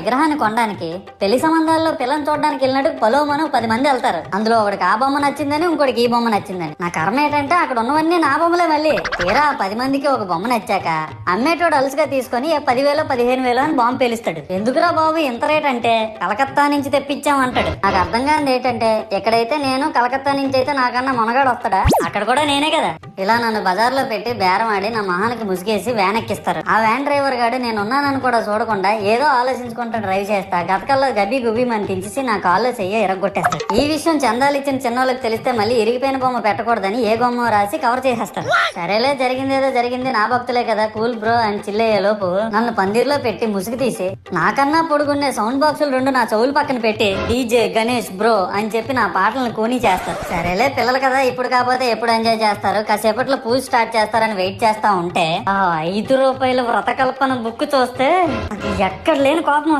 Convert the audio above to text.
విగ్రహాన్ని కొనడానికి పెళ్లి సంబంధాల్లో పిల్లని చూడడానికి వెళ్ళినట్టు పలోమను 10 మంది వెళ్తారు. అందులో ఒకడికి ఆ బొమ్మ నచ్చిందని, ఇంకోటికి ఈ బొమ్మ నచ్చిందని. నా కర్మ ఏంటంటే అక్కడ ఉన్నవన్నీ నా బొమ్మలే. మళ్ళీ తీరా 10 మందికి ఒక బొమ్మ నచ్చాక అమ్మేటోడు అలుసుగా తీసుకొని 10,000 15,000 అని బాంబు పేలుస్తాడు. ఎందుకురా బాబు ఇంత రేట్ అంటే కలకత్తా నుంచి తెప్పించామంటాడు. నాకు అర్థం కానిది ఏంటంటే ఎక్కడైతే నేను కలకత్తా నుంచి అయితే నాకన్నా మొనగాడు వస్తాడా, అక్కడ కూడా నేనే కదా. ఇలా నన్ను బజార్లో పెట్టి బేరం ఆడి నా మొహానికి ముసుగేసి వ్యాన్ ఎక్కిస్తారు. ఆ వ్యాన్ డ్రైవర్ గాడు నేనున్నానని కూడా చూడకుండా ఏదో ఆలోచించుకుంటా డ్రైవ్ చేస్తా. గతకల్లో గబ్బి గుబ్బి మన తించేసి నా కాల్లో చెయ్యి ఎరగొట్టేస్తాడు. ఈ విషయం చందాలు ఇచ్చిన చిన్నోళ్ళకి తెలిస్తే మళ్ళీ ఇరిగిపోయిన బొమ్మ పెట్టకూడదని ఏ బొమ్మ రాసి కవర్ చేసేస్తాడు. సరేలే జరిగిందేదో జరిగింది, నా భక్తులే కదా, కూల్ బ్రో అని చిల్లయ్యే లోపు నన్ను పందిర్లో పెట్టి ముసుగు తీసి నాకన్నా పొడుగుండే సౌండ్ బాక్సులు 2 నా చెవులు పక్కన పెట్టి డీజే గణేష్ బ్రో అని చెప్పి నా పాటలను కూనీ చేస్తారు. సరేలే పిల్లలు కదా, ఇప్పుడు కాకపోతే ఎప్పుడు ఎంజాయ్ చేస్తారు, కాసేపట్లో పూజ స్టార్ట్ చేస్తారని వెయిట్ చేస్తా ఉంటే ఆ 5 రూపాయల వ్రతకల్పన బుక్ చూస్తే ఎక్కడ లేని కోపం